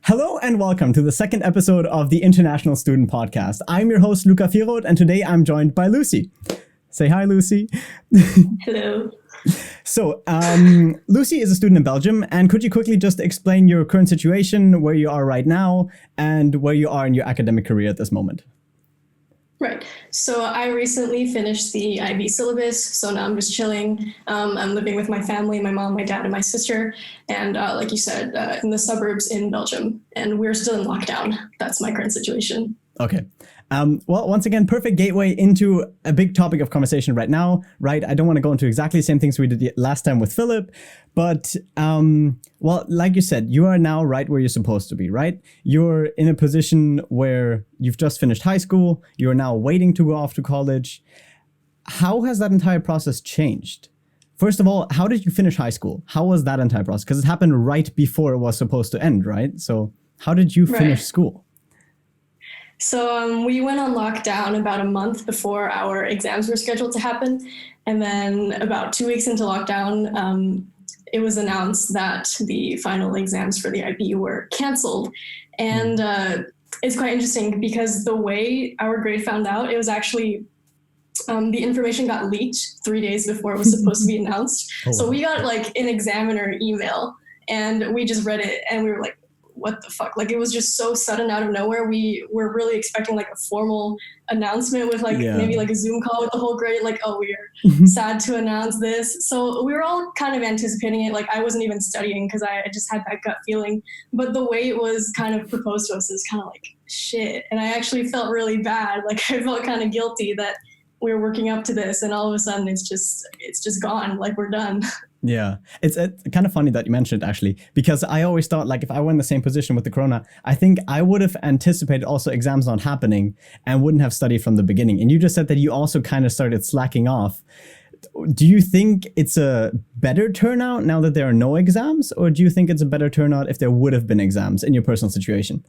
Hello and welcome to the second episode of the International Student Podcast. I'm your host, Luca Firot, and today I'm joined by Lucy. Say hi, Lucy. Hello. So, Lucy is a student in Belgium, and could you quickly just explain your current situation, where you are right now, and where you are in your academic career at this moment? Right. So I recently finished the IB syllabus, so now I'm just chilling. I'm living with my family, my mom, my dad, and my sister, and like you said, in the suburbs in Belgium, and we're still in lockdown. That's my current situation. Okay. Well, once again, perfect gateway into a big topic of conversation right now, right? I don't want to go into exactly the same things we did last time with Philip, but, well, like you said, you are now right where you're supposed to be, right? You're in a position where you've just finished high school. You're now waiting to go off to college. How has that entire process changed? First of all, how did you finish high school? How was that entire process? Because it happened right before it was supposed to end, right? So how did you finish school? So we went on lockdown about a month before our exams were scheduled to happen. And then about 2 weeks into lockdown, it was announced that the final exams for the IB were canceled. And it's quite interesting because the way our grade found out, it was actually the information got leaked 3 days before it was supposed to be announced. Oh. So we got like an examiner email and we just read it and we were like, what the fuck? Like, it was just so sudden out of nowhere. We were really expecting like a formal announcement with maybe like a Zoom call with the whole grade, like, oh, we're sad to announce this. So we were all kind of anticipating it. Like, I wasn't even studying because I just had that gut feeling. But the way it was kind of proposed to us is kind of like, shit. And I actually felt really bad. Like, I felt kind of guilty that we were working up to this and all of a sudden it's just gone. Like, we're done. Yeah, it's kind of funny that you mentioned it, actually, because I always thought, like, if I were in the same position with the corona, I think I would have anticipated also exams not happening and wouldn't have studied from the beginning. And you just said that you also kind of started slacking off. Do you think it's a better turnout now that there are no exams, or do you think it's a better turnout if there would have been exams in your personal situation?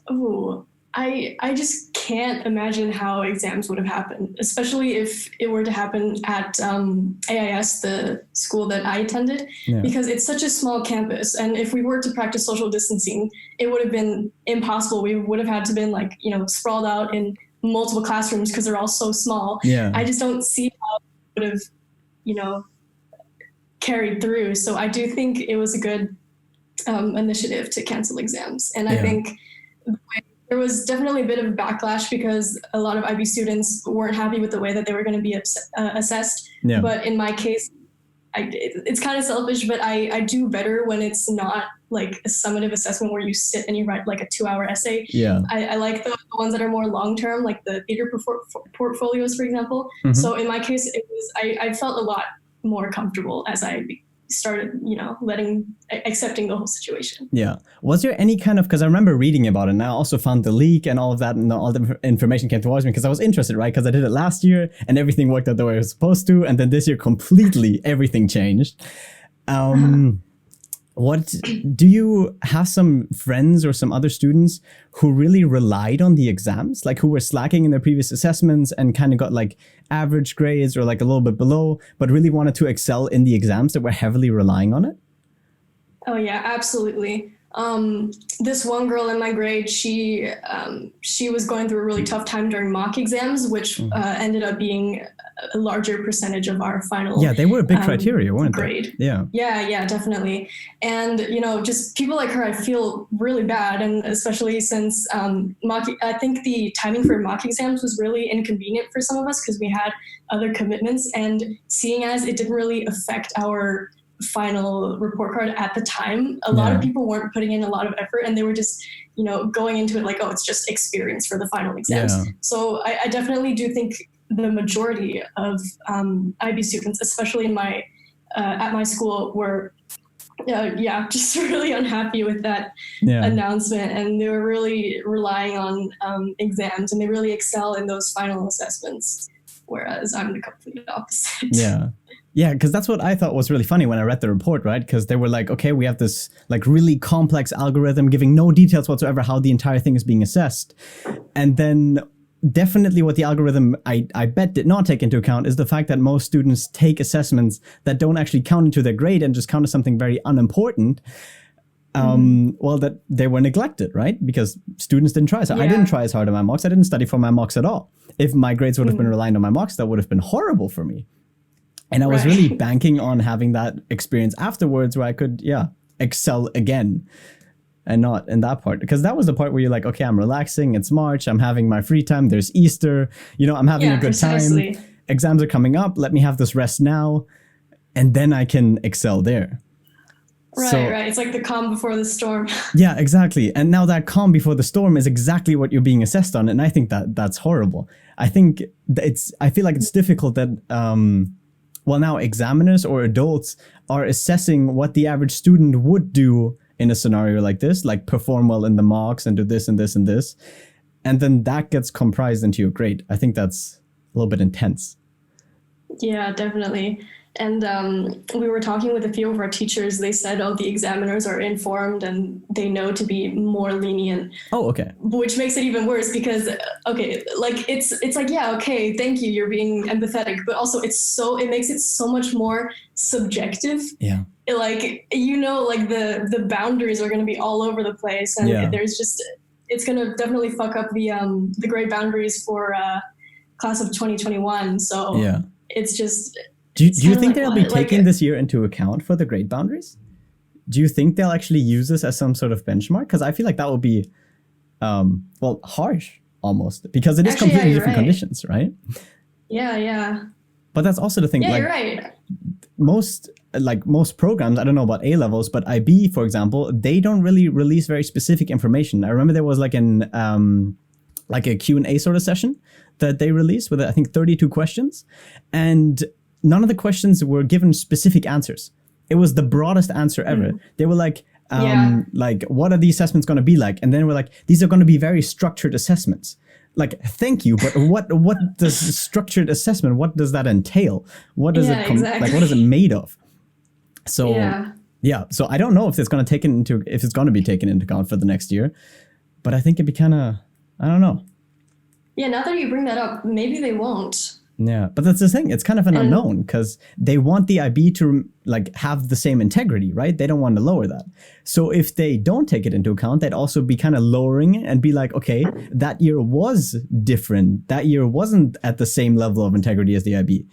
Oh, I just can't imagine how exams would have happened, especially if it were to happen at AIS, the school that I attended, because it's such a small campus. And if we were to practice social distancing, it would have been impossible. We would have had to been like, sprawled out in multiple classrooms because they're all so small. Yeah. I just don't see how it would have, carried through. So I do think it was a good initiative to cancel exams. And I think there was definitely a bit of a backlash because a lot of IB students weren't happy with the way that they were going to be assessed. Yeah. But in my case, it's kind of selfish, but I do better when it's not like a summative assessment where you sit and you write like a 2-hour essay. Yeah. I like the ones that are more long-term, like the theater portfolios, for example. Mm-hmm. So in my case, I felt a lot more comfortable as I started, accepting the whole situation. Yeah. Was there any kind of, because I remember reading about it and I also found the leak and all of that and all the information came towards me because I was interested, right? Because I did it last year and everything worked out the way it was supposed to. And then this year, completely everything changed. What do you have some friends or some other students who really relied on the exams, like who were slacking in their previous assessments and kind of got like average grades or like a little bit below, but really wanted to excel in the exams that were heavily relying on it? Oh, yeah, absolutely. This one girl in my grade, she was going through a really tough time during mock exams, which ended up being a larger percentage of our final. Yeah, they were a big criteria, weren't grade. They? Yeah. Yeah, definitely. And, just people like her, I feel really bad. And especially since I think the timing for mock exams was really inconvenient for some of us because we had other commitments. And seeing as it didn't really affect our final report card at the time, a lot of people weren't putting in a lot of effort and they were just, going into it like, oh, it's just experience for the final exams. Yeah. So I definitely do think the majority of IB students, especially in my at my school, were just really unhappy with that announcement, and they were really relying on exams, and they really excel in those final assessments, whereas I'm the complete opposite. Yeah, because that's what I thought was really funny when I read the report, right? Because they were like, okay, we have this like really complex algorithm giving no details whatsoever how the entire thing is being assessed. And then definitely what the algorithm, I bet, did not take into account is the fact that most students take assessments that don't actually count into their grade and just count as something very unimportant. well, that they were neglected, right? Because students didn't try. So I didn't try as hard on my mocks. I didn't study for my mocks at all. If my grades would have been reliant on my mocks, that would have been horrible for me. And I was really banking on having that experience afterwards where I could, excel again and not in that part. Because that was the part where you're like, okay, I'm relaxing. It's March. I'm having my free time. There's Easter. I'm having a good time. Exams are coming up. Let me have this rest now. And then I can excel there. Right. It's like the calm before the storm. Yeah, exactly. And now that calm before the storm is exactly what you're being assessed on. And I think that's horrible. I feel like it's difficult that, now examiners or adults are assessing what the average student would do in a scenario like this, like perform well in the mocks and do this and this and this. And then that gets comprised into your grade. I think that's a little bit intense. Yeah, definitely. And we were talking with a few of our teachers. They said, the examiners are informed and they know to be more lenient. Oh, okay. Which makes it even worse because, it's like, yeah, okay, thank you. You're being empathetic. But also it makes it so much more subjective. Yeah. The boundaries are going to be all over the place. And it's going to definitely fuck up the grade boundaries for class of 2021. So it's just... Do you think they'll be taking this year into account for the grade boundaries? Do you think they'll actually use this as some sort of benchmark? Because I feel like that would be, harsh almost. Because it is completely different conditions, right? Yeah. But that's also the thing. Yeah, you're right. Most programs, I don't know about A levels, but IB, for example, they don't really release very specific information. I remember there was a Q&A sort of session that they released with, I think, 32 questions. And none of the questions were given specific answers. It was the broadest answer ever. They were like, what are the assessments going to be like? And then we're like, these are going to be very structured assessments. Like, thank you, but what does structured assessment, what does that entail? What does what is it made of? So, so I don't know if it's going to be taken into account for the next year, but I think it'd be kind of, I don't know. Yeah, now that you bring that up, maybe they won't. Yeah, but that's the thing. It's kind of an unknown because they want the IB to have the same integrity, right? They don't want to lower that. So if they don't take it into account, they'd also be kind of lowering it and be like, okay, that year was different. That year wasn't at the same level of integrity as the IB.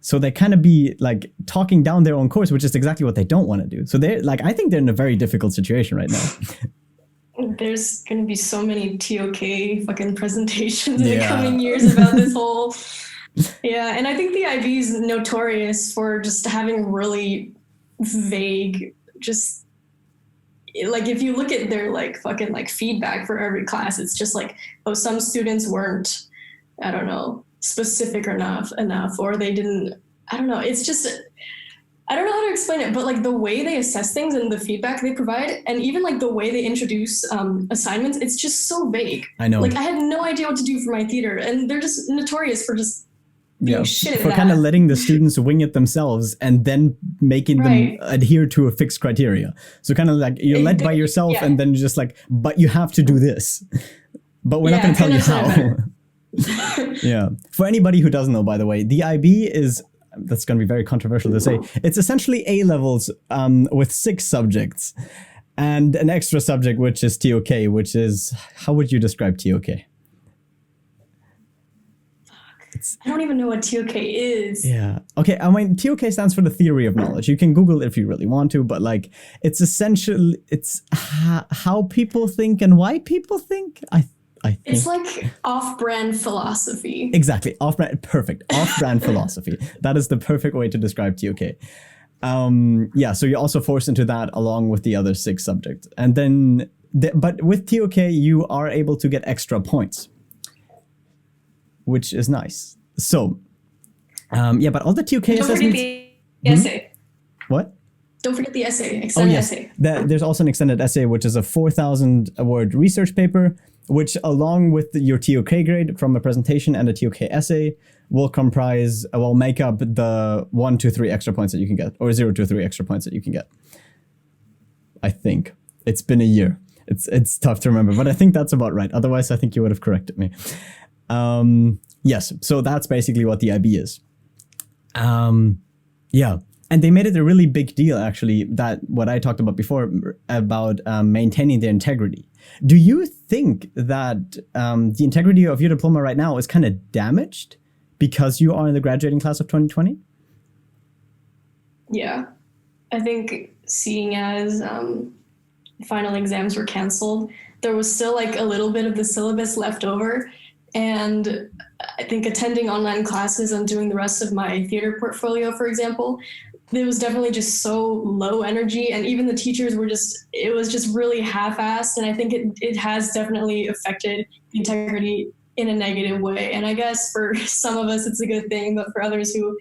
So they kind of be talking down their own course, which is exactly what they don't want to do. So I think they're in a very difficult situation right now. There's going to be so many TOK fucking presentations in the coming years about this whole... Yeah, and I think the IB is notorious for just having really vague, just... if you look at their fucking feedback for every class, it's just some students weren't, I don't know, specific enough, or they didn't... I don't know, it's just... I don't know how to explain it, but the way they assess things and the feedback they provide, and even the way they introduce assignments, it's just so vague. I know. I had no idea what to do for my theater, and they're just notorious for just being shit at that. For kind of letting the students wing it themselves and then making them adhere to a fixed criteria. So kind of you're led by yourself, and then just but you have to do this, but we're not going to tell you how. Yeah. For anybody who doesn't know, by the way, the IB is... That's going to be very controversial to say. It's essentially A levels with 6 subjects and an extra subject, which is TOK, which is, how would you describe TOK? I don't even know what TOK is. Yeah. Okay. I mean, TOK stands for the theory of knowledge. You can Google it if you really want to, but it's essentially, it's how people think and why people think. I think. It's off-brand philosophy. Exactly. Off-brand. Perfect. Off-brand philosophy. That is the perfect way to describe TOK. So you're also forced into that along with the other 6 subjects. And then, but with TOK, you are able to get extra points, which is nice. So, but all the TOK assessments... Don't forget the essay. What? Don't forget the essay, extended essay. There's also an extended essay, which is a 4,000-word research paper, which along with your TOK grade from a presentation and a TOK essay will make up the 1 to 3 extra points that you can get, or 0 to 3 extra points that you can get. I think. It's been a year. It's tough to remember, but I think that's about right. Otherwise, I think you would have corrected me. Yes, so that's basically what the IB is. And they made it a really big deal, actually, that what I talked about before about maintaining their integrity. Do you think that the integrity of your diploma right now is kind of damaged because you are in the graduating class of 2020? Yeah, I think seeing as final exams were canceled, there was still like a little bit of the syllabus left over. And I think attending online classes and doing the rest of my theater portfolio, for example, it was definitely just so low energy. And even the teachers were it was just really half-assed. And I think it has definitely affected the integrity in a negative way. And I guess for some of us, it's a good thing, but for others who,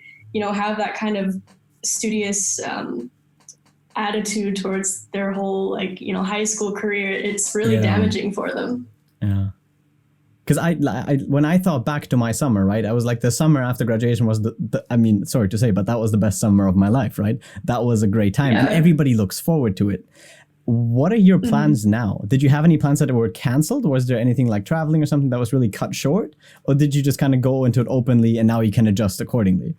have that kind of studious attitude towards their whole high school career, it's really damaging for them. Yeah. Because I when I thought back to my summer, right, I was like, the summer after graduation was I mean, sorry to say, but that was the best summer of my life, right? That was a great time, and everybody looks forward to it. What are your plans now? Did you have any plans that were canceled? Was there anything like traveling or something that was really cut short? Or did you just kind of go into it openly and now you can adjust accordingly?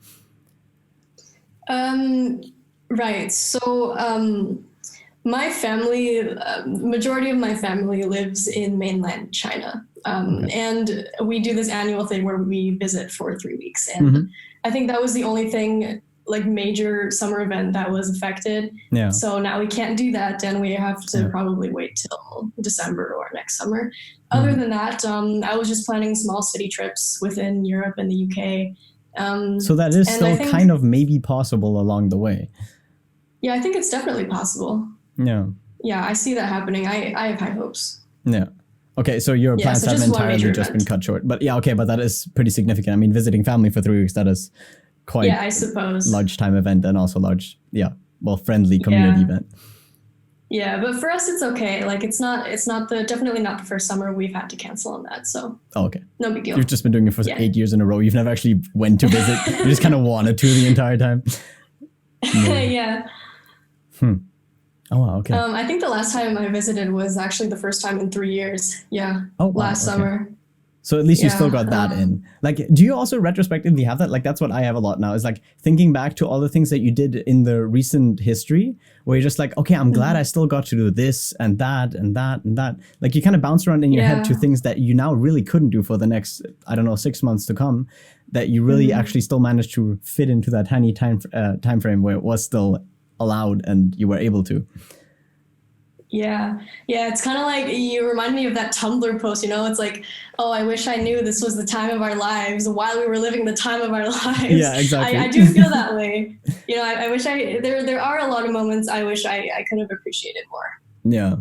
Right. So my family, majority of my family lives in mainland China. And we do this annual thing where we visit for 3 weeks. And I think that was the only thing, like major summer event that was affected. Yeah. So now we can't do that, and we have to probably wait till December or next summer. Other than that, I was just planning small city trips within Europe and the UK. So that is still kind of maybe possible along the way. Yeah, I think it's definitely possible. Yeah. Yeah, I see that happening. I have high hopes. Yeah. Okay, so your plans have entirely just been cut short. But but that is pretty significant. I mean, visiting family for 3 weeks, that is quite I suppose large time event, and also large, friendly community event. Yeah, but for us, it's okay. Like it's not definitely not the first summer we've had to cancel on that. So okay, no big deal. You've just been doing it for 8 years in a row. You've never actually went to visit. You just kind of wanted to the entire time. Yeah. Oh, wow, okay. I think the last time I visited was actually the first time in 3 years. Yeah. Oh, wow, last summer. So at least you still got that in. Like, do you also retrospectively have that? Like, that's what I have a lot now, is like thinking back to all the things that you did in the recent history, where you're just like, okay, I'm glad I still got to do this and that and that and that. Like, you kind of bounce around in your head to things that you now really couldn't do for the next, 6 months to come, that you really actually still managed to fit into that tiny time frame where it was still allowed and you were able to. Yeah, it's kind of like, you remind me of that Tumblr post, it's like, oh, I wish I knew this was the time of our lives while we were living the time of our lives. Yeah, exactly. I do feel that way. I wish there are a lot of moments I wish I could have appreciated more. Yeah.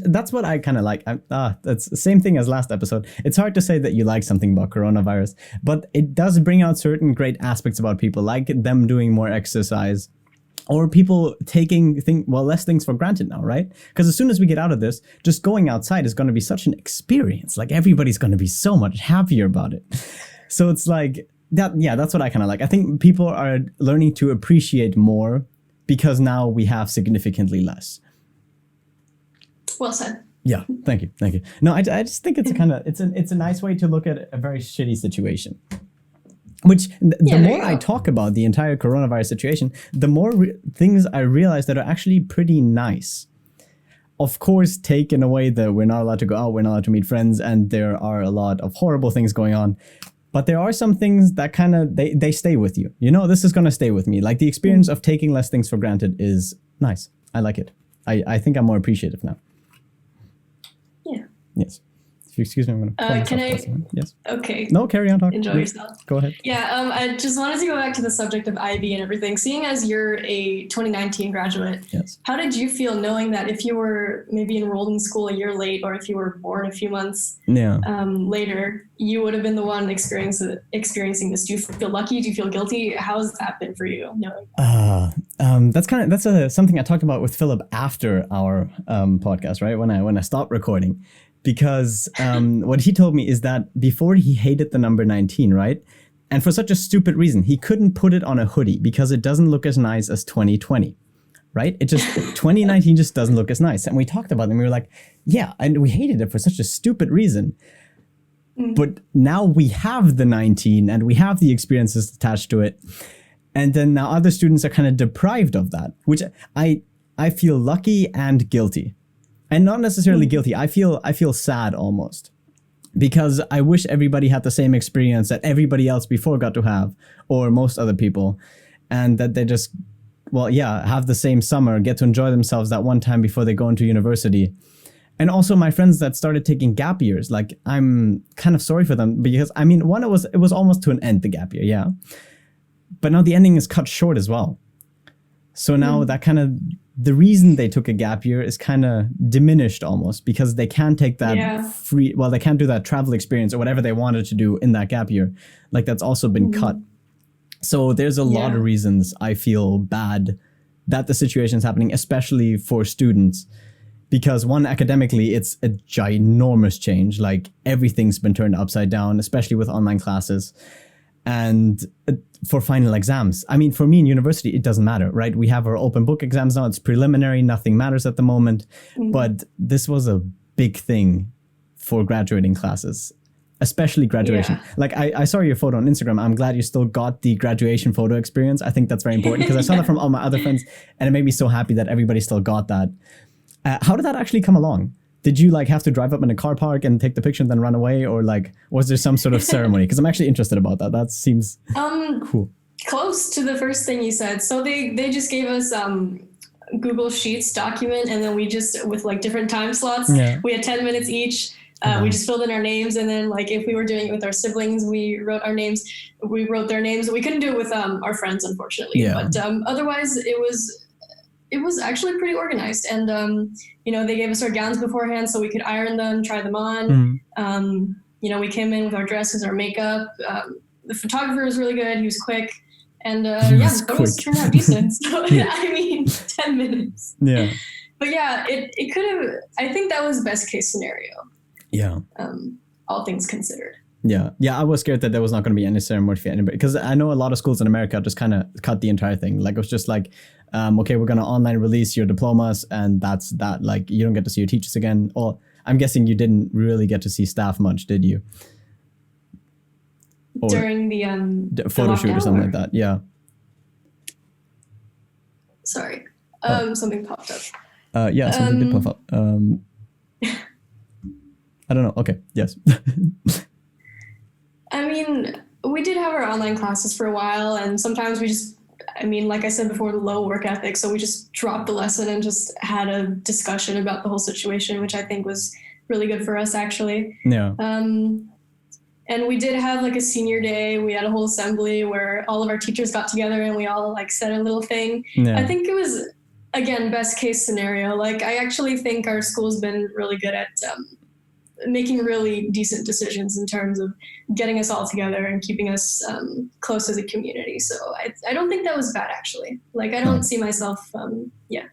That's what I kind of like. That's the same thing as last episode. It's hard to say that you like something about coronavirus, but it does bring out certain great aspects about people, like them doing more exercise, or people taking less things for granted now, right? Because as soon as we get out of this, just going outside is going to be such an experience. Like, everybody's going to be so much happier about it. So it's like that. Yeah, that's what I kind of like. I think people are learning to appreciate more because now we have significantly less. Well said. Yeah, thank you. No, I just think it's a nice way to look at a very shitty situation. Which the more I talk about the entire coronavirus situation, the more things I realize that are actually pretty nice. Of course, taken away that we're not allowed to go out, we're not allowed to meet friends, and there are a lot of horrible things going on. But there are some things that kind of, they stay with you. This is going to stay with me. Like, the experience of taking less things for granted is nice. I like it. I think I'm more appreciative now. Yeah. Yes. If you excuse me, I'm going to can I? Yes. Okay. No, carry on talking. Enjoy yourself. Go ahead. Yeah, I just wanted to go back to the subject of IB and everything. Seeing as you're a 2019 graduate, how did you feel knowing that if you were maybe enrolled in school a year late, or if you were born a few months later, you would have been the one experiencing this? Do you feel lucky? Do you feel guilty? How has that been for you? That's something I talked about with Philip after our podcast, right? When I stopped recording. Because what he told me is that before, he hated the number 19, right? And for such a stupid reason, he couldn't put it on a hoodie because it doesn't look as nice as 2020, right? 2019 just doesn't look as nice. And we talked about it and we were like, yeah, and we hated it for such a stupid reason. But now we have the 19 and we have the experiences attached to it. And then now other students are kind of deprived of that, which I feel lucky and guilty. And not necessarily guilty. I feel sad almost, because I wish everybody had the same experience that everybody else before got to have, or most other people, and that they just, have the same summer, get to enjoy themselves that one time before they go into university. And also my friends that started taking gap years, like I'm kind of sorry for them, because I mean, one, it was almost to an end, the gap year, yeah. But now the ending is cut short as well. So now that kind of, the reason they took a gap year is kind of diminished almost, because they can't take that they can't do that travel experience or whatever they wanted to do in that gap year. Like that's also been cut. So there's a lot of reasons I feel bad that the situation is happening, especially for students. Because one, academically, it's a ginormous change. Like everything's been turned upside down, especially with online classes. And for final exams, I mean, for me in university, it doesn't matter, right? We have our open book exams now. It's preliminary. Nothing matters at the moment. But this was a big thing for graduating classes, especially graduation. Like I saw your photo on Instagram. I'm glad you still got the graduation photo experience. I think that's very important, because I saw that from all my other friends, and it made me so happy that everybody still got that. How did that actually come along? Did you like have to drive up in a car park and take the picture and then run away, or like was there some sort of ceremony? Because I'm actually interested about that. That seems cool. Close to the first thing you said. So they just gave us Google Sheets document, and then we just, with like different time slots, we had 10 minutes each. We just filled in our names, and then like if we were doing it with our siblings, we wrote our names. We wrote their names. We couldn't do it with our friends, unfortunately. But otherwise, it was actually pretty organized. And, they gave us our gowns beforehand so we could iron them, try them on. We came in with our dresses, our makeup. The photographer was really good. He was quick. And the photos turned out decent. So, I mean, 10 minutes. Yeah. But yeah, it could have, I think that was best case scenario. Yeah. All things considered. Yeah. I was scared that there was not going to be any ceremony for anybody, because I know a lot of schools in America just kind of cut the entire thing. Like it was just like, okay, we're going to online release your diplomas, and that's that. Like you don't get to see your teachers again. Or I'm guessing you didn't really get to see staff much, did you? Or during the photo shoot or something like that. Yeah. Sorry. Something popped up. Something did pop up. I don't know. Okay. Yes. I mean, we did have our online classes for a while, and sometimes we just, like I said before, the low work ethic. So we just dropped the lesson and just had a discussion about the whole situation, which I think was really good for us, actually. Yeah. And we did have like a senior day. We had a whole assembly where all of our teachers got together and we all like said a little thing. Yeah. I think it was, again, best case scenario. Like I actually think our school's been really good at making really decent decisions in terms of getting us all together and keeping us close as a community. So I don't think that was bad, actually. Like, I don't see myself, Yeah.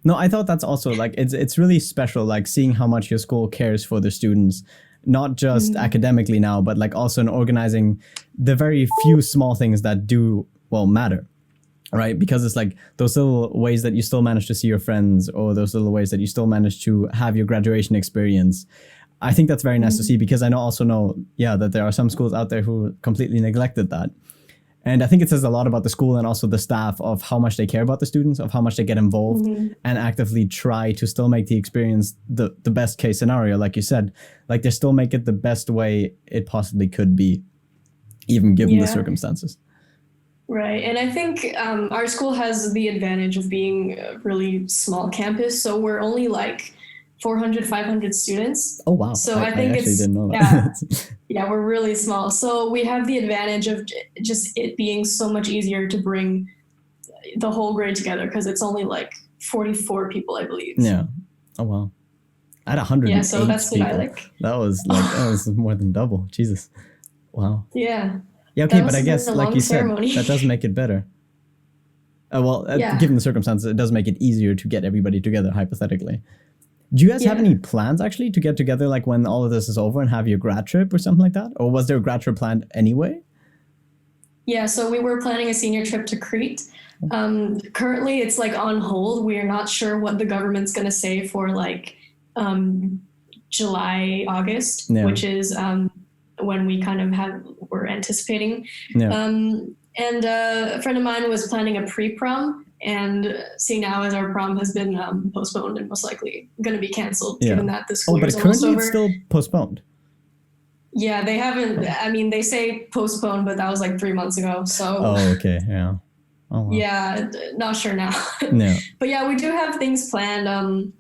No, I thought that's also like, it's really special, like seeing how much your school cares for the students, not just academically now, but like also in organizing the very few small things that do, matter. Right? Because it's like those little ways that you still manage to see your friends, or those little ways that you still manage to have your graduation experience. I think that's very nice to see, because I know that there are some schools out there who completely neglected that. And I think it says a lot about the school and also the staff of how much they care about the students, of how much they get involved and actively try to still make the experience the best case scenario. Like you said, like they still make it the best way it possibly could be, even given the circumstances. Right. And I think our school has the advantage of being a really small campus. So we're only like 400, 500 students. Oh, wow. So I think actually didn't know that. Yeah, we're really small. So we have the advantage of just it being so much easier to bring the whole grade together, because it's only like 44 people, I believe. Yeah. Oh, wow. I had 108 Yeah, so that's people. what I like. That was more than double. Jesus. Wow. Yeah. Yeah, okay, but I guess, like you said, that does make it better. Given the circumstances, it does make it easier to get everybody together, hypothetically. Do you guys have any plans, actually, to get together, like, when all of this is over and have your grad trip or something like that? Or was there a grad trip planned anyway? Yeah, so we were planning a senior trip to Crete. Currently, it's, like, on hold. We are not sure what the government's going to say for, like, July, August, which is... when we kind of we're anticipating. Yeah. And a friend of mine was planning a pre-prom, and seeing now as our prom has been postponed and most likely going to be canceled, given that the school year is almost over. But currently it's still postponed. Yeah, they haven't. I mean, they say postponed, but that was like 3 months ago. So. Oh, okay. Yeah. Oh, wow. Yeah, not sure now. No. But yeah, we do have things planned.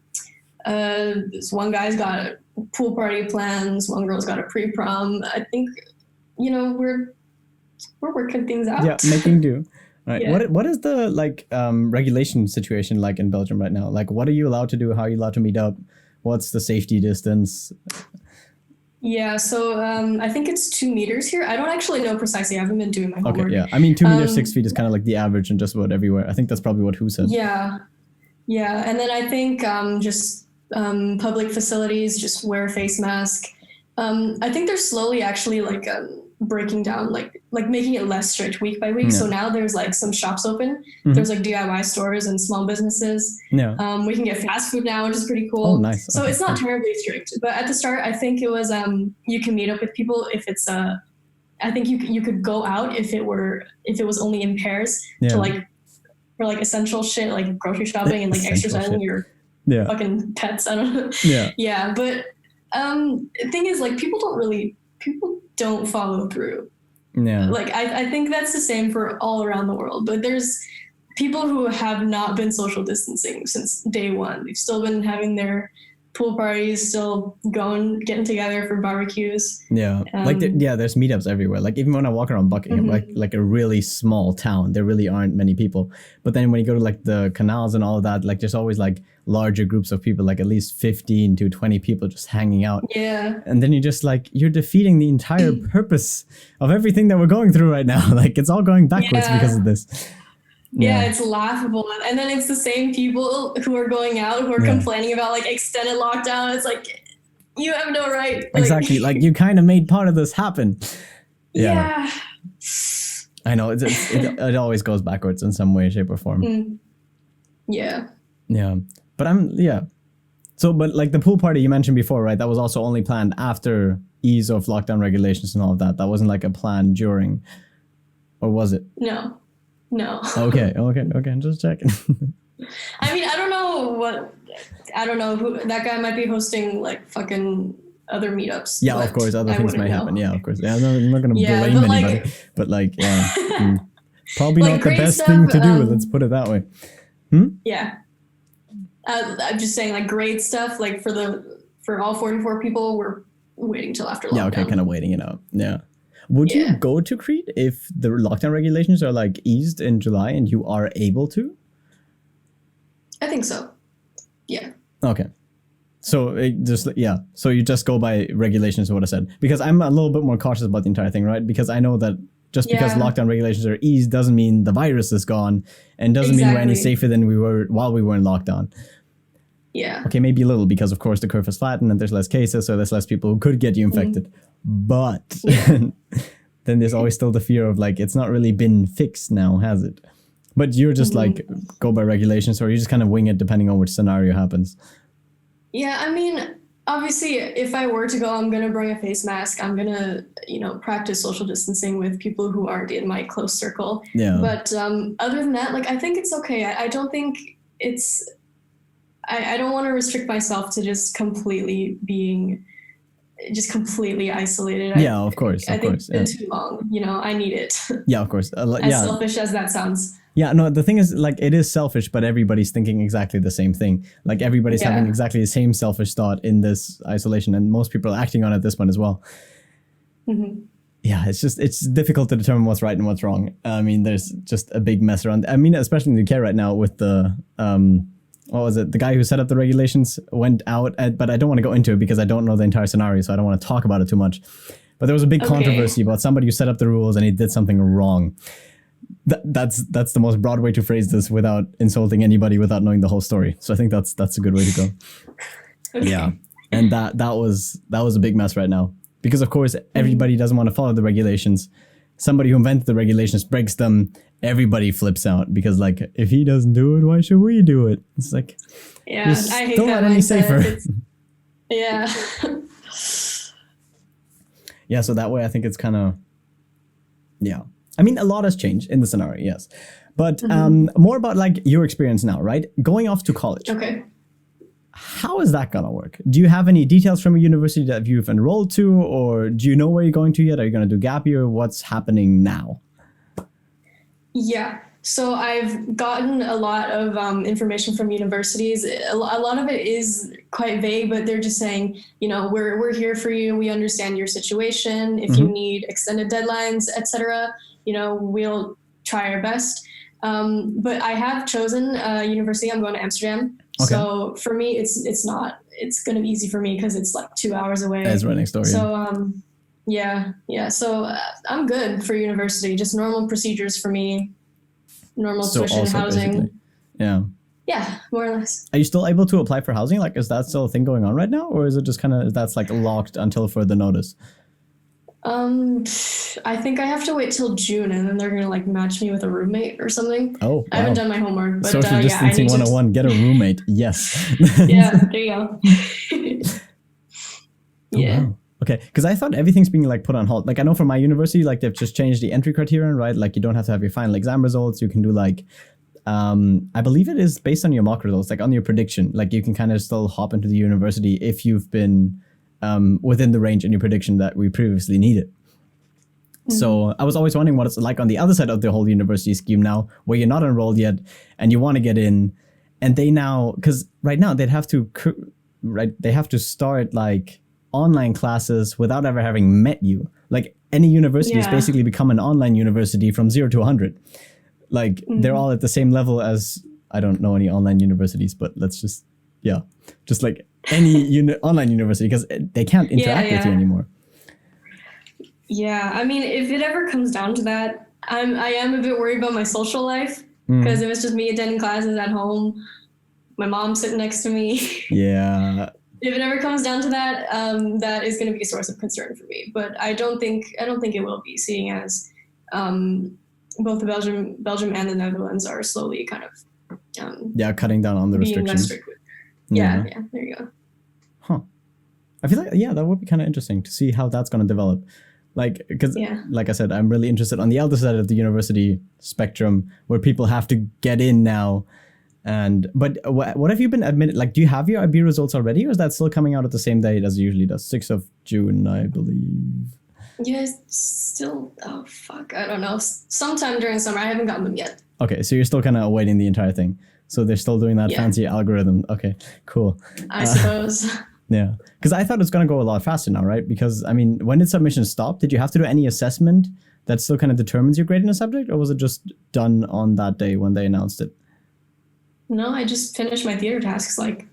This one guy's got pool party plans. One girl's got a pre-prom. I think, we're working things out. Yeah, making do. Right. Yeah. What is the regulation situation like in Belgium right now? Like, what are you allowed to do? How are you allowed to meet up? What's the safety distance? Yeah, so I think it's 2 meters here. I don't actually know precisely. I haven't been doing my homework. Okay, yeah. I mean, 2 meters, 6 feet is kind of like the average in just about everywhere. I think that's probably what Who said. Yeah. And then I think just public facilities, just wear a face mask. I think they're slowly actually breaking down, like making it less strict week by week. Yeah. So now there's some shops open. Mm-hmm. There's DIY stores and small businesses. Yeah. We can get fast food now, which is pretty cool. Oh, nice. So it's not terribly strict. But at the start, I think it was you can meet up with people if it's I think you could go out if it was only in pairs to for essential shit like grocery shopping and exercising your fucking pets. I don't know. Yeah. Yeah, but the thing is people don't follow through. Yeah. I think that's the same for all around the world, but there's people who have not been social distancing since day one. They've still been having their pool parties, still getting together for barbecues. Yeah. There's meetups everywhere. Even when I walk around Buckingham, mm-hmm. like a really small town, there really aren't many people. But then when you go to the canals and all of that, there's always larger groups of people, at least 15 to 20 people just hanging out. Yeah. And then you're just you're defeating the entire purpose of everything that we're going through right now. It's all going backwards because of this. Yeah, it's laughable. And then it's the same people who are going out who are complaining about extended lockdown. It's you have no right. Exactly. You kind of made part of this happen. Yeah. I know. It always goes backwards in some way, shape, or form. Mm. Yeah. Yeah. But So, but the pool party you mentioned before, right? That was also only planned after ease of lockdown regulations and all of that. That wasn't a plan during, or was it? No. Okay. I'm just checking. I mean, I don't know who that guy might be hosting fucking other meetups. Yeah, of course, other things might happen. Yeah, of course. Yeah, I'm not gonna blame anybody, but probably not the best thing to do. Let's put it that way. Yeah. I'm just saying, great stuff. For all 44 people, we're waiting till after lockdown. Yeah, okay, kind of waiting it out. Yeah. Would you go to Crete if the lockdown regulations are eased in July and you are able to? I think so. Yeah. Okay. So so you just go by regulations, what I said, because I'm a little bit more cautious about the entire thing, right? Because I know that just because lockdown regulations are eased doesn't mean the virus is gone and doesn't mean we're any safer than we were while we were in lockdown. Yeah. Okay, maybe a little because of course the curve is flattened and there's less cases, so there's less people who could get you infected. Mm-hmm. But then there's always still the fear of it's not really been fixed now, has it? But you're just go by regulations, or you just kind of wing it depending on which scenario happens. Yeah, I mean, obviously, if I were to go, I'm going to bring a face mask. I'm going to, practice social distancing with people who aren't in my close circle. Yeah. But other than that, I think it's okay. I don't think it's, I don't want to restrict myself to just completely isolated. Yeah, of course. I think it's been too long. I need it. Yeah, of course. As selfish as that sounds. Yeah, no, the thing is, it is selfish, but everybody's thinking exactly the same thing. Everybody's having exactly the same selfish thought in this isolation, and most people are acting on it at this point as well. Mm-hmm. Yeah, it's difficult to determine what's right and what's wrong. I mean, there's just a big mess around. I mean, especially in the UK right now with the, what was it? The guy who set up the regulations went out, but I don't want to go into it because I don't know the entire scenario, so I don't want to talk about it too much. But there was a big controversy about somebody who set up the rules and he did something wrong. That's the most broad way to phrase this without insulting anybody, without knowing the whole story. So I think that's a good way to go. Okay. Yeah, and that was a big mess right now because of course everybody doesn't want to follow the regulations. Somebody who invented the regulations breaks them. Everybody flips out because if he doesn't do it, why should we do it? It's I hate that any safer. Yeah. Yeah. So that way, I think it's kind of I mean, a lot has changed in the scenario, yes. But more about like your experience now, right? Going off to college. Okay. How is that gonna work? Do you have any details from a university that you've enrolled to, or do you know where you're going to yet? Are you gonna do gap year? What's happening now? Yeah. So I've gotten a lot of information from universities. A lot of it is quite vague, but they're just saying, you know, we're here for you. We understand your situation. If you need extended deadlines, etc., you know, we'll try our best. But I have chosen a university. I'm going to Amsterdam. Okay. So for me, it's going to be easy for me because it's like 2 hours away. That's right next door. So yeah. So I'm good for university. Just normal procedures for me. Normal tuition, housing. Basically. Yeah, more or less. Are you still able to apply for housing? Like, is that still a thing going on right now? Or is it just that's like locked until further notice? I think I have to wait till June and then they're going to like match me with a roommate or something. Oh, wow. I haven't done my homework, but Social distancing 101, get a roommate. Yes. Yeah, there you go. Yeah. Oh, wow. Okay, because I thought everything's being like put on hold. Like I know for my university, like they've just changed the entry criterion, right? Like you don't have to have your final exam results. You can do like, I believe it is based on your mock results, like on your prediction. Like you can kind of still hop into the university if you've been within the range in your prediction that we previously needed. So I was always wondering what it's like on the other side of the whole university scheme now, where you're not enrolled yet and you want to get in, and they now, because right now they have to start like online classes without ever having met you. Like any university has basically become an online university from 0 to 100. Like they're all at the same level as, I don't know any online universities, but let's just like any online university, because they can't interact with you anymore. Yeah, I mean, if it ever comes down to that, I am a bit worried about my social life, because if it's just me attending classes at home, my mom sitting next to me. Yeah. If it ever comes down to that, that is going to be a source of concern for me. But I don't think it will be, seeing as both the Belgium and the Netherlands are slowly kind of cutting down on the restrictions. Yeah, there you go. Huh. I feel like that would be kind of interesting to see how that's going to develop. Like, because like I said, I'm really interested on the other side of the university spectrum, where people have to get in now. But what have you been admitted? Like, do you have your IB results already, or is that still coming out at the same date as it usually does? 6th of June, I believe. Yeah, still. Oh fuck, I don't know. Sometime during summer, I haven't gotten them yet. Okay, so you're still kind of awaiting the entire thing. So they're still doing that fancy algorithm. Okay, cool. I suppose. Yeah, because I thought it's going to go a lot faster now, right? Because, I mean, when did submissions stop? Did you have to do any assessment that still kind of determines your grade in a subject? Or was it just done on that day when they announced it? No, I just finished my theater tasks like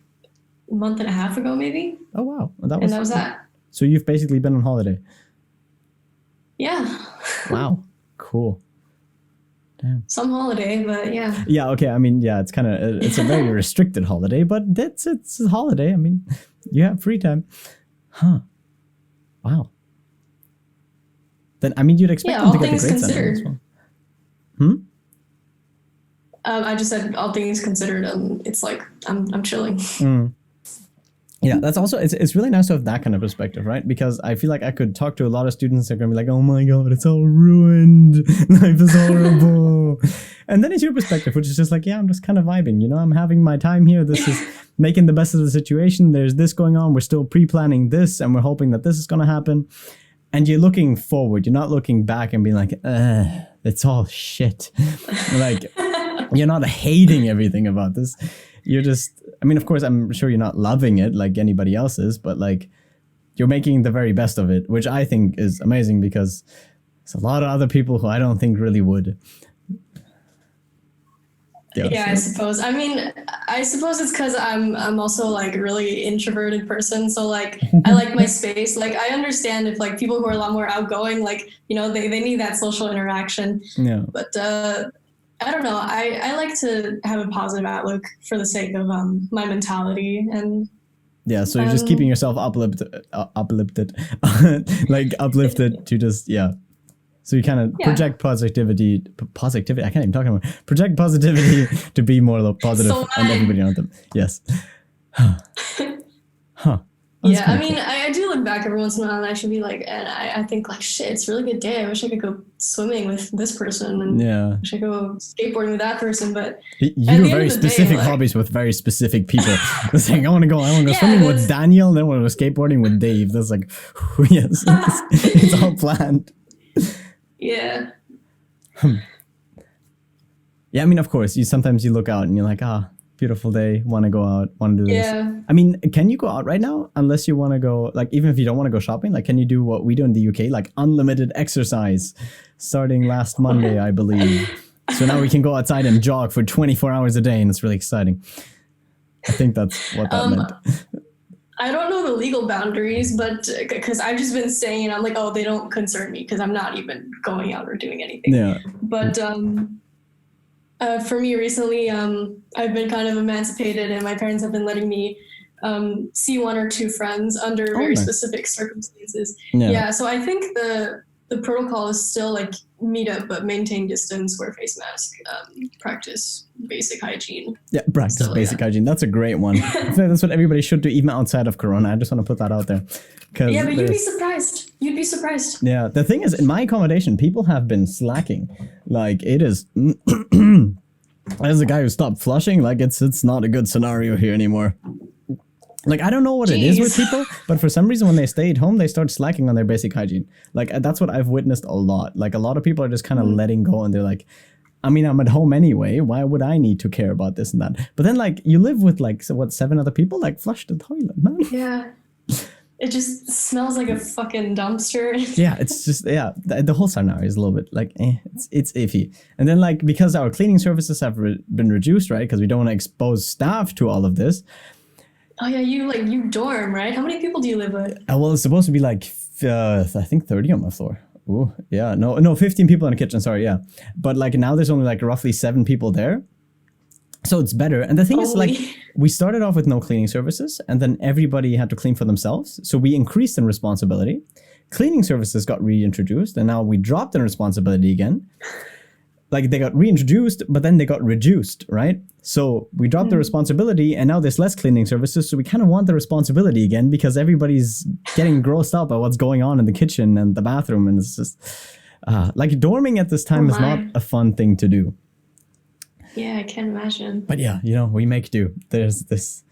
a month and a half ago, maybe. Oh, wow. That was that. So you've basically been on holiday? Yeah. Wow. Cool. Damn. Some holiday, but yeah. Yeah, okay. I mean, yeah, it's a very restricted holiday, but it's a holiday. I mean, you have free time. Huh. Wow. Then, I mean, you'd expect them to get the grades considered as well. I just said all things considered, it's like I'm chilling. Yeah, that's also, it's really nice to have that kind of perspective, right? Because I feel like I could talk to a lot of students that are going to be like, oh my God, it's all ruined. Life is horrible. And then it's your perspective, which is just like, yeah, I'm just kind of vibing, you know, I'm having my time here. This is making the best of the situation. There's this going on. We're still pre-planning this, and we're hoping that this is going to happen. And you're looking forward. You're not looking back and being like, it's all shit. Like, you're not hating everything about this. You're just, I mean, of course, I'm sure you're not loving it like anybody else is, but like, you're making the very best of it, which I think is amazing, because there's a lot of other people who I don't think really would. Yeah, I suppose. I mean, I suppose it's because I'm also like a really introverted person. So like, I like my space. Like, I understand if like people who are a lot more outgoing, like, you know, they need that social interaction. Yeah. But I don't know. I like to have a positive outlook for the sake of my mentality. And yeah, so you're just keeping yourself uplifted, like uplifted to just, So you kind of project positivity. I can't even talk anymore. Project positivity to be more positive on everybody around them. Yes. Huh. Yeah, I mean, I do look back every once in a while and I should be like, and I think like, shit, it's a really good day. I wish I could go swimming with this person and I wish I could go skateboarding with that person. But you have very specific hobbies with very specific people. It's like, I want to go swimming with Daniel, and then I want to go skateboarding with Dave. That's like, yes, it's all planned. Yeah. Yeah, I mean, of course, sometimes you look out and you're like, beautiful day, want to go out, want to do this. Yeah. I mean, can you go out right now unless you want to go, like, even if you don't want to go shopping, like, can you do what we do in the UK, like unlimited exercise starting last Monday, I believe. So now we can go outside and jog for 24 hours a day, and it's really exciting. I think that's what that meant. I don't know the legal boundaries, but because I've just been saying, I'm like, oh, they don't concern me because I'm not even going out or doing anything. Yeah. But for me recently, I've been kind of emancipated, and my parents have been letting me see one or two friends under very specific circumstances. Yeah. So I think the protocol is still like meet up, but maintain distance, wear face mask, practice basic hygiene. Yeah, practice basic hygiene. That's a great one. I feel like that's what everybody should do, even outside of Corona. I just want to put that out there. Yeah, but you'd be surprised. You'd be surprised. Yeah, the thing is, in my accommodation, people have been slacking. Like, it is... As a guy who stopped flushing, like, it's not a good scenario here anymore. Like, I don't know what it is with people, but for some reason when they stay at home, they start slacking on their basic hygiene. Like, that's what I've witnessed a lot. Like, a lot of people are just kind of letting go, and they're like, I mean, I'm at home anyway. Why would I need to care about this and that? But then, like, you live with, like, 7 other people? Like, flush the toilet, man. Yeah. It just smells like a fucking dumpster. Yeah, it's just, the whole scenario is a little bit like, it's iffy. And then, like, because our cleaning services have been reduced, right? Because we don't want to expose staff to all of this. Oh, yeah, you dorm, right? How many people do you live with? Well, it's supposed to be like, I think 30 on my floor. Oh, yeah, no, 15 people in the kitchen, sorry, yeah. But, like, now there's only, like, roughly 7 people there. So it's better. And the thing is, like, we started off with no cleaning services, and then everybody had to clean for themselves. So we increased in responsibility. Cleaning services got reintroduced, and now we dropped in responsibility again. Like, they got reintroduced, but then they got reduced, right? So we dropped the responsibility, and now there's less cleaning services. So we kind of want the responsibility again because everybody's getting grossed out by what's going on in the kitchen and the bathroom. And it's just, like, dorming at this time is not a fun thing to do. Yeah, I can imagine. But yeah, we make do. There's this,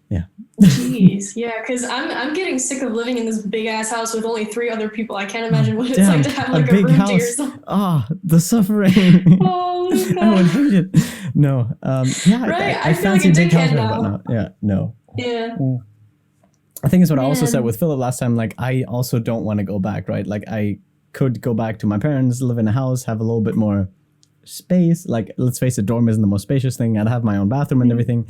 yeah. Jeez, yeah, because I'm getting sick of living in this big ass house with only 3 other people. I can't imagine what it's like to have like a big room house to yourself. The suffering. Oh my God. I would hate it. No, yeah, right? I feel like a dickhead now. Yeah, no. Yeah. I think it's what I also said with Philip last time. Like, I also don't want to go back, right? Like, I could go back to my parents, live in a house, have a little bit more space. Like, let's face it, dorm isn't the most spacious thing. I'd have my own bathroom and everything,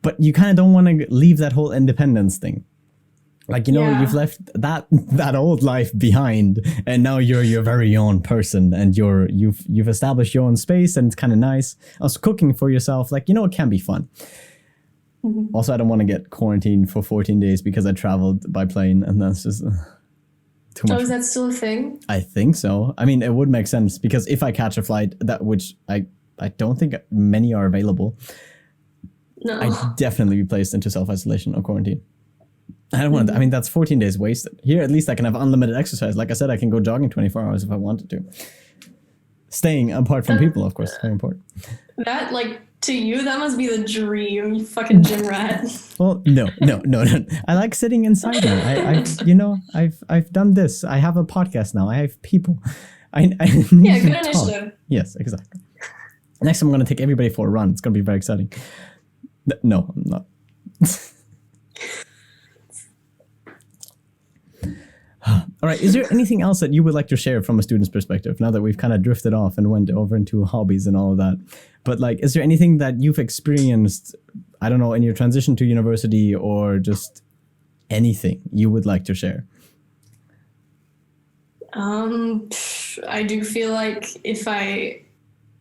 but you kind of don't want to leave that whole independence thing. Like, you've left that old life behind, and now you're your very own person, and you've established your own space, and it's kind of nice. Also, cooking for yourself, like, it can be fun. Also, I don't want to get quarantined for 14 days because I traveled by plane, and that's just too much. Oh, is that still a thing? I think so. I mean, it would make sense because if I catch a flight, which I don't think many are available, I'd definitely be placed into self-isolation or quarantine. I don't want to. I mean, that's 14 days wasted. Here, at least I can have unlimited exercise. Like I said, I can go jogging 24 hours if I wanted to. Staying apart from people, of course, is very important. That, like, to you, that must be the dream, you fucking gym rat. Well, no. I like sitting inside now. I've done this. I have a podcast now. I have people. I need good to talk. initiative. Yes, exactly. Next time I'm going to take everybody for a run. It's going to be very exciting. No, I'm not. All right. Is there anything else that you would like to share from a student's perspective now that we've kind of drifted off and went over into hobbies and all of that? But, like, is there anything that you've experienced, I don't know, in your transition to university or just anything you would like to share? I do feel like if I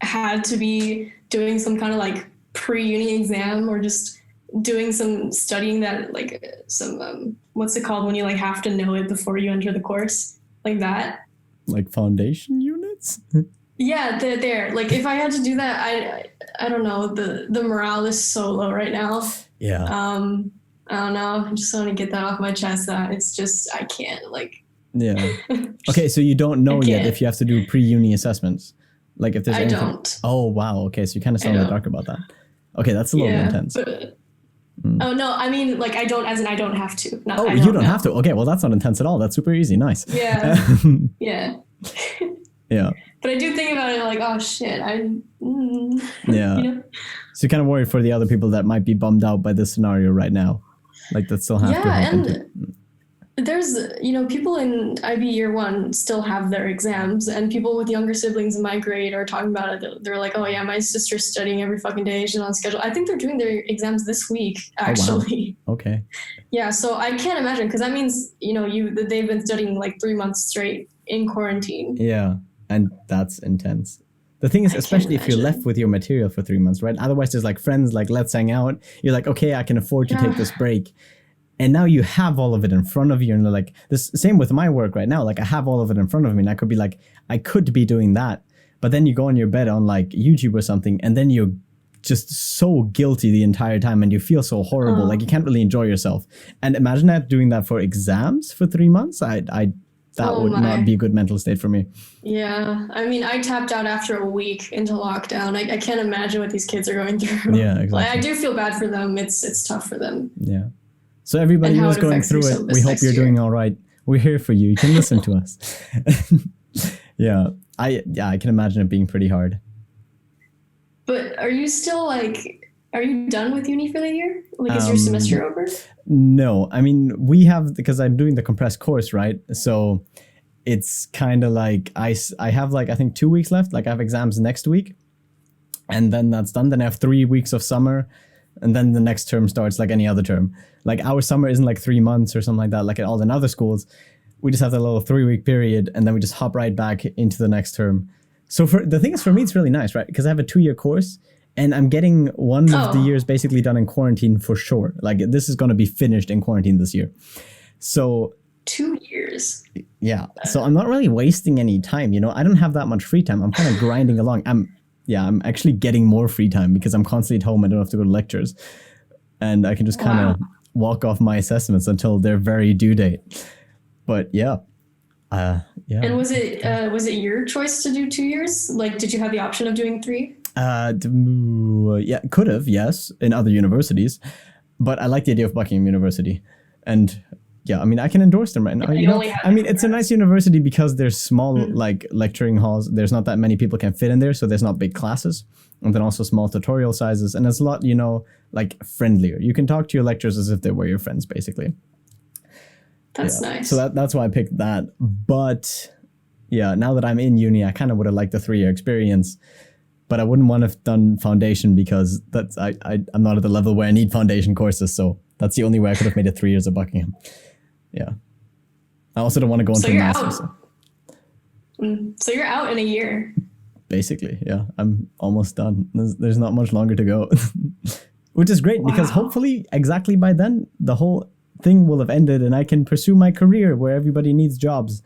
had to be doing some kind of like pre-uni exam or just doing some studying that, like, some what's it called when you like have to know it before you enter the course, like that, like foundation units. Yeah, there. Like, if I had to do that, I don't know, the morale is so low right now. Yeah. I don't know. I just want to get that off my chest. That it's just, I can't, like. Yeah. Okay, so you don't know yet if you have to do pre-uni assessments? Like if there's anything? Don't. Oh, wow. Okay, so you kind of sound in the dark about that. Okay, that's a little intense. But, oh, no, I mean, like, I don't, as in I don't have to. Not, oh, you don't have to? Okay, well, that's not intense at all. That's super easy. Nice. Yeah. Yeah. Yeah. But I do think about it like, oh, shit. Yeah. You know? So you're kind of worried for the other people that might be bummed out by this scenario right now. Like that still have to happen. Yeah, and there's, people in IB year 1 still have their exams, and people with younger siblings in my grade are talking about it. They're like, oh yeah, my sister's studying every fucking day. She's on schedule. I think they're doing their exams this week, actually. Oh, wow. Okay. Yeah, so I can't imagine, because that means, they've been studying like 3 months straight in quarantine. Yeah, and that's intense. The thing is, especially if you're left with your material for 3 months, right? Otherwise, there's like friends, like, let's hang out. You're like, okay, I can afford to take this break. And now you have all of it in front of you. And like this, same with my work right now. Like I have all of it in front of me and I could be like, I could be doing that. But then you go on your bed on like YouTube or something. And then you're just so guilty the entire time. And you feel so horrible. Like you can't really enjoy yourself. And imagine that doing that for exams for 3 months. That would not be a good mental state for me. Yeah. I mean, I tapped out after a week into lockdown. I can't imagine what these kids are going through. Yeah, exactly. Like, I do feel bad for them. It's tough for them. Yeah. So everybody who's going through it, we hope you're doing all right. We're here for you. You can listen to us. Yeah, I can imagine it being pretty hard. But are you still are you done with uni for the year? Like, is your semester over? No, I mean, we have, because I'm doing the compressed course, right? So it's kind of like I have like, I think 2 weeks left. Like I have exams next week and then that's done. Then I have 3 weeks of summer. And then the next term starts like any other term. Like our summer isn't like 3 months or something like that, like at all the other schools. We just have that little 3 week period and then we just hop right back into the next term. So the thing is, for me, it's really nice, right? Because I have a 2-year course and I'm getting one of the years basically done in quarantine for sure. Like this is going to be finished in quarantine this year. So 2 years. Yeah. So I'm not really wasting any time. I don't have that much free time. I'm kind of grinding along. I'm actually getting more free time because I'm constantly at home. I don't have to go to lectures. And I can just kind of walk off my assessments until their very due date. But yeah. And was it your choice to do 2 years? Like, did you have the option of doing 3? Yeah, could have, yes, in other universities. But I like the idea of Buckingham University. And yeah, I mean, I can endorse them right now. I mean, it's a nice university because there's small, like, lecturing halls. There's not that many people can fit in there, so there's not big classes. And then also small tutorial sizes. And it's a lot, like, friendlier. You can talk to your lecturers as if they were your friends, basically. That's nice. So that's why I picked that. But, yeah, now that I'm in uni, I kind of would have liked the 3-year experience. But I wouldn't want to have done foundation because I'm not at the level where I need foundation courses. So that's the only way I could have made it 3 years at Buckingham. Yeah. I also don't want to go into a master's. So you're out in a year. Basically, yeah. I'm almost done. There's not much longer to go. Which is great because hopefully exactly by then, the whole thing will have ended and I can pursue my career where everybody needs jobs.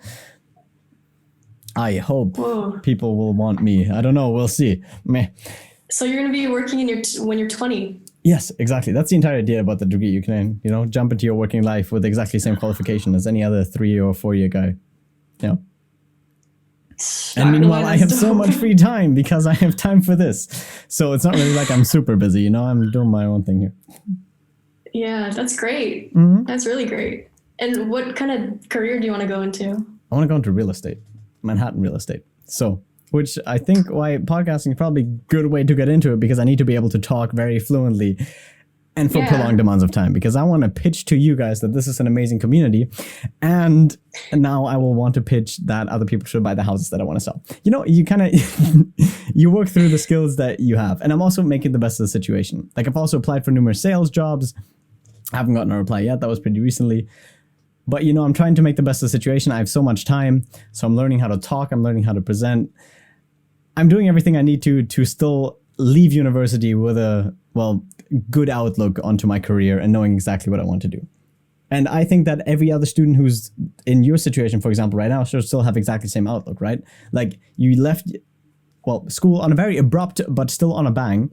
I hope people will want me. I don't know. We'll see. Meh. So you're going to be working when you're 20. Yes, exactly. That's the entire idea about the degree. You can, jump into your working life with exactly the same qualification as any other 3 or 4 year guy. Yeah. And meanwhile, I have so much free time because I have time for this. So it's not really like I'm super busy, I'm doing my own thing here. Yeah, that's great. That's really great. And what kind of career do you want to go into? I want to go into real estate, Manhattan real estate. So, which I think why podcasting is probably a good way to get into it because I need to be able to talk very fluently and for prolonged amounts of time because I want to pitch to you guys that this is an amazing community. And now I will want to pitch that other people should buy the houses that I want to sell. You kind of, you work through the skills that you have. And I'm also making the best of the situation. Like I've also applied for numerous sales jobs. I haven't gotten a reply yet. That was pretty recently. But, I'm trying to make the best of the situation. I have so much time. So I'm learning how to talk. I'm learning how to present. I'm doing everything I need to still leave university with a, good outlook onto my career and knowing exactly what I want to do. And I think that every other student who's in your situation, for example, right now, should still have exactly the same outlook, right? Like you left, school on a very abrupt, but still on a bang.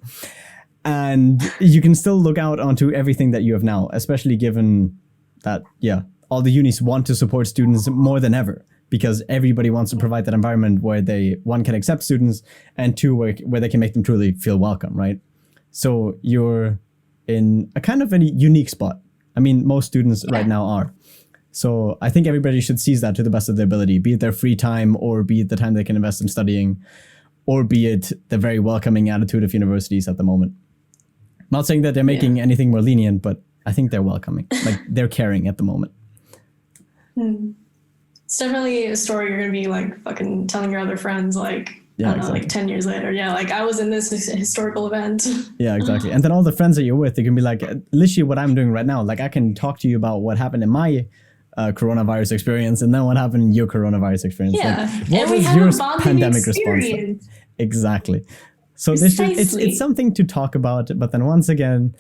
And you can still look out onto everything that you have now, especially given that, all the unis want to support students more than ever, because everybody wants to provide that environment where they, one, can accept students, and two, where they can make them truly feel welcome, right? So you're in a kind of a unique spot. I mean, most students right now are. So I think everybody should seize that to the best of their ability, be it their free time, or be it the time they can invest in studying, or be it the very welcoming attitude of universities at the moment. Not saying that they're making anything more lenient, but I think they're welcoming. Like, they're caring at the moment. It's definitely a story you're going to be like fucking telling your other friends, like, I don't know, like 10 years later. Yeah, like I was in this historical event. Yeah, exactly. And then all the friends that you're with, they can be like, literally what I'm doing right now. Like, I can talk to you about what happened in my coronavirus experience, and then what happened in your coronavirus experience. Yeah. Like, what was your pandemic response? Exactly. So it's something to talk about, but then once again,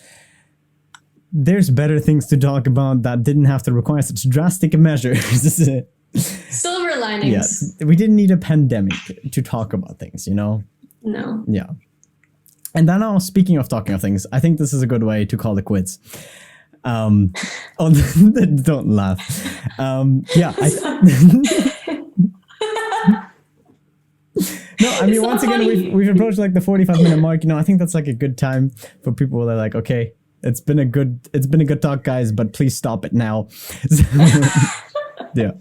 there's better things to talk about that didn't have to require such drastic measures. Silver linings. Yeah, we didn't need a pandemic to talk about things, you know? No. Yeah. And then now, speaking of talking of things, I think this is a good way to call it quits. Don't laugh. No, I mean, once again, we've approached like the 45-minute mark. You know, I think that's like a good time for people that are like, okay, it's been a good talk, guys, but please stop it now. Yeah.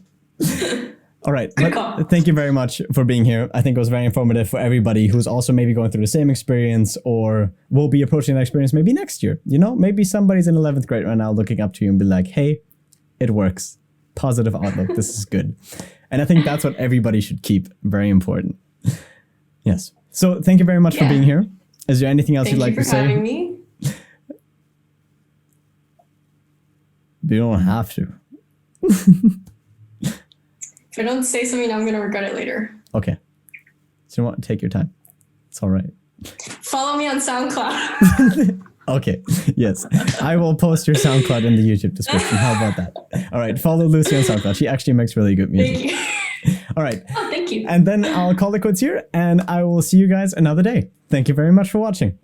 All right. Thank you very much for being here. I think it was very informative for everybody who's also maybe going through the same experience, or will be approaching that experience maybe next year. You know, maybe somebody's in 11th grade right now looking up to you and be like, hey, it works. Positive outlook. This is good. And I think that's what everybody should keep. Very important. Yes. So thank you very much for being here. Is there anything else you'd like to say? Thank you for having me. You don't have to. If I don't say something, I'm going to regret it later. Okay. So you want to take your time. It's all right. Follow me on SoundCloud. Okay. Yes. I will post your SoundCloud in the YouTube description. How about that? All right. Follow Lucy on SoundCloud. She actually makes really good music. Thank you. All right. Oh, thank you. And then I'll call it quits here, and I will see you guys another day. Thank you very much for watching.